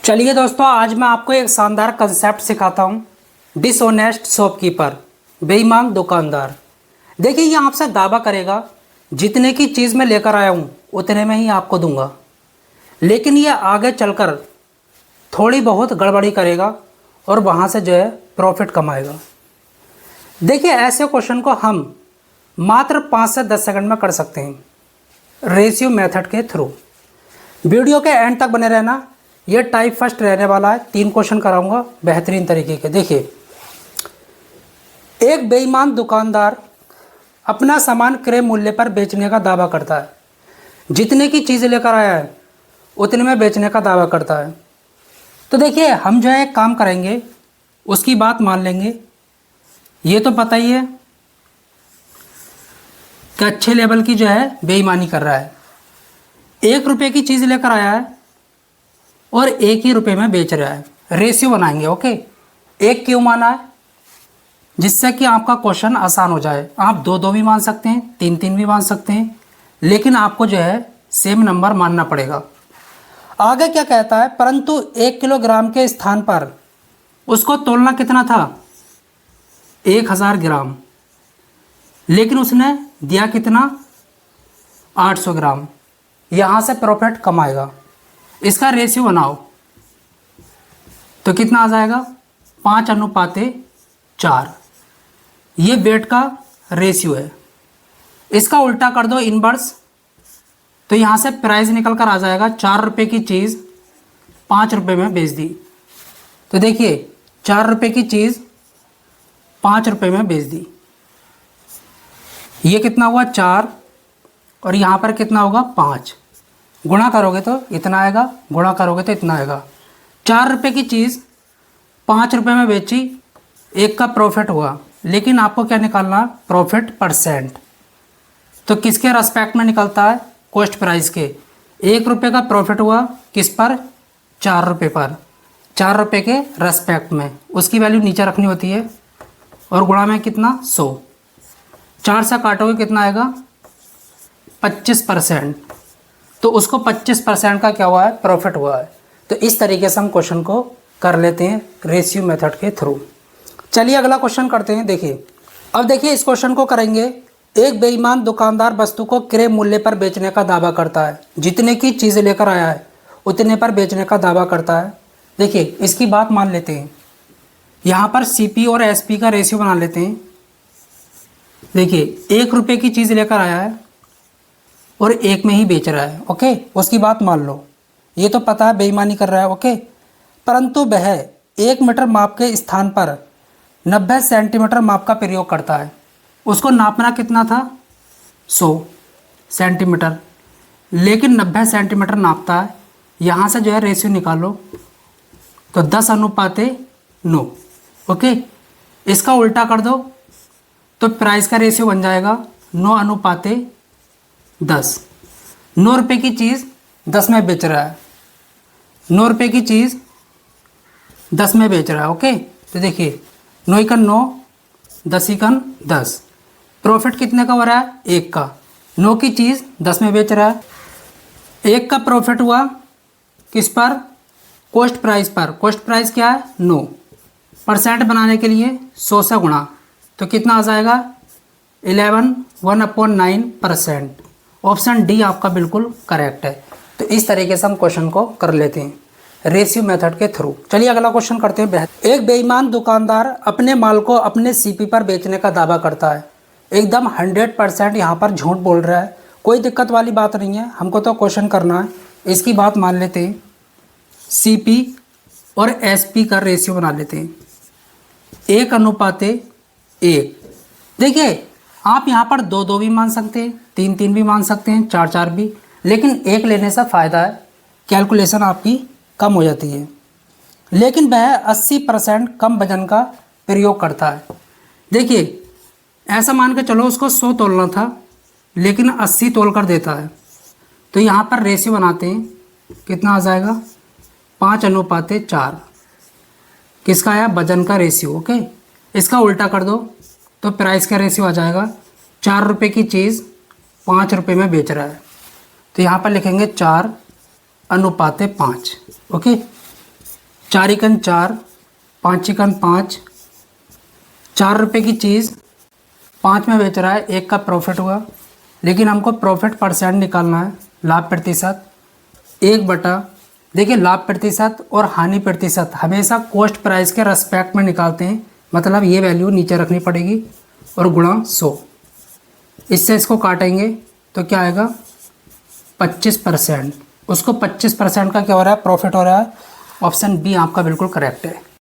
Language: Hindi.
चलिए दोस्तों, आज मैं आपको एक शानदार कंसेप्ट सिखाता हूँ। डिसऑनेस्ट शॉपकीपर, बेईमान दुकानदार। देखिए, ये आपसे दावा करेगा जितने की चीज़ मैं लेकर आया हूँ उतने में ही आपको दूंगा, लेकिन ये आगे चलकर थोड़ी बहुत गड़बड़ी करेगा और वहाँ से जो है प्रॉफिट कमाएगा। देखिए, ऐसे क्वेश्चन को हम मात्र 5 से 10 सेकंड में कर सकते हैं रेशियो मेथड के थ्रू। वीडियो के एंड तक बने रहना। ये टाइप फर्स्ट रहने वाला है। 3 क्वेश्चन कराऊंगा बेहतरीन तरीके के। देखिए, एक बेईमान दुकानदार अपना सामान क्रय मूल्य पर बेचने का दावा करता है। जितने की चीज़ लेकर आया है उतने में बेचने का दावा करता है। तो देखिए, हम जो है एक काम करेंगे, उसकी बात मान लेंगे। ये तो पता ही है कि अच्छे लेवल की जो है बेईमानी कर रहा है। 1 रुपये की चीज़ लेकर आया है और 1 ही रुपये में बेच रहा है। रेशियो बनाएंगे। ओके, 1 क्यों माना है? जिससे कि आपका क्वेश्चन आसान हो जाए। आप 2 भी मान सकते हैं, 3 भी मान सकते हैं, लेकिन आपको जो है सेम नंबर मानना पड़ेगा। आगे क्या कहता है? परंतु 1 किलोग्राम के स्थान पर उसको तोलना कितना था? 1000 ग्राम, लेकिन उसने दिया कितना? 800 ग्राम। यहाँ से प्रॉफिट कमाएगा। इसका रेशियो बनाओ तो कितना आ जाएगा? 5:4। ये वेट का रेशियो है। इसका उल्टा कर दो, इनवर्स, तो यहाँ से प्राइस निकल कर आ जाएगा 4 रुपये की चीज़ 5 रुपये में बेच दी। तो देखिए, 4 रुपये की चीज़ 5 रुपये में बेच दी। ये कितना हुआ? 4, और यहाँ पर कितना होगा? 5। गुणा करोगे तो इतना आएगा, गुणा करोगे तो इतना आएगा। 4 रुपये की चीज़ 5 रुपये में बेची, 1 का प्रॉफिट हुआ, लेकिन आपको क्या निकालना? Profit percent. तो किसके रेस्पेक्ट में निकलता है? कॉस्ट प्राइस के। 1 रुपये का प्रॉफिट हुआ किस पर? 4 रुपये पर। 4 रुपये के रेस्पेक्ट में उसकी वैल्यू नीचे रखनी होती है, और गुणा में कितना? 100। 4 से काटोगे कितना आएगा? 25%। तो उसको 25% का क्या हुआ है? प्रॉफिट हुआ है। तो इस तरीके से हम क्वेश्चन को कर लेते हैं रेशियो मेथड के थ्रू। चलिए अगला क्वेश्चन करते हैं। देखिए, अब देखिए इस क्वेश्चन को करेंगे। एक बेईमान दुकानदार वस्तु को क्रय मूल्य पर बेचने का दावा करता है। जितने की चीज़ लेकर आया है उतने पर बेचने का दावा करता है। देखिए, इसकी बात मान लेते हैं। यहाँ पर CP और SP का रेशियो बना लेते हैं। देखिए, 1 रुपये की चीज़ लेकर आया है और 1 में ही बेच रहा है। ओके, उसकी बात मान लो। ये तो पता है बेईमानी कर रहा है। ओके, परंतु वह 1 मीटर माप के स्थान पर 90 सेंटीमीटर माप का प्रयोग करता है। उसको नापना कितना था? 100 सेंटीमीटर, लेकिन 90 सेंटीमीटर नापता है। यहाँ से जो है रेशियो निकालो तो 10:9। ओके, इसका उल्टा कर दो तो प्राइस का रेशियो बन जाएगा 9:10। 9 रुपये की चीज़ 10 में बेच रहा है। 9 रुपये की चीज़ 10 में बेच रहा है। ओके, तो देखिए, 9×9, 10×10। प्रॉफिट कितने का हो रहा है? 1 का। 9 की चीज़ 10 में बेच रहा है। 1 का प्रॉफिट हुआ किस पर? कॉस्ट प्राइस पर। कॉस्ट प्राइस क्या है? 9। परसेंट बनाने के लिए 100 से गुणा, तो कितना आ जाएगा? 1/9%। ऑप्शन डी आपका बिल्कुल करेक्ट है। तो इस तरीके से हम क्वेश्चन को कर लेते हैं रेशियो मेथड के थ्रू। चलिए अगला क्वेश्चन करते हैं। एक बेईमान दुकानदार अपने माल को अपने CP पर बेचने का दावा करता है। एकदम 100% यहाँ पर झूठ बोल रहा है। कोई दिक्कत वाली बात नहीं है, हमको तो क्वेश्चन करना है। इसकी बात मान लेते हैं। CP और SP का रेशियो बना लेते हैं 1:1। देखिए, आप यहाँ पर 2 भी मान सकते हैं, 3 भी मान सकते हैं, 4 भी, लेकिन 1 लेने से फ़ायदा है, कैलकुलेशन आपकी कम हो जाती है। लेकिन वह 80% कम वजन का प्रयोग करता है। देखिए, ऐसा मान के चलो उसको 100 तोलना था, लेकिन 80 तोल कर देता है। तो यहाँ पर रेशियो बनाते हैं, कितना आ जाएगा? 5:4। किसका आया? वजन का रेशियो। ओके, इसका उल्टा कर दो तो प्राइस का रेशियो आ जाएगा। 4 रुपये की चीज़ 5 रुपये में बेच रहा है, तो यहाँ पर लिखेंगे 4:5। ओके, 4 एकन 4, 5 एकन 5, 4 रुपये की चीज़ 5 में बेच रहा है, 1 का प्रॉफिट हुआ। लेकिन हमको प्रॉफिट परसेंट निकालना है, लाभ प्रतिशत 1 बटा, देखिए लाभ प्रतिशत और हानि प्रतिशत हमेशा कॉस्ट प्राइस के रेस्पेक्ट में निकालते हैं, मतलब ये वैल्यू नीचे रखनी पड़ेगी और गुणा 100। इससे इसको काटेंगे तो क्या आएगा 25%। उसको 25% का क्या हो रहा है, प्रॉफिट हो रहा है। ऑप्शन बी आपका बिल्कुल करेक्ट है।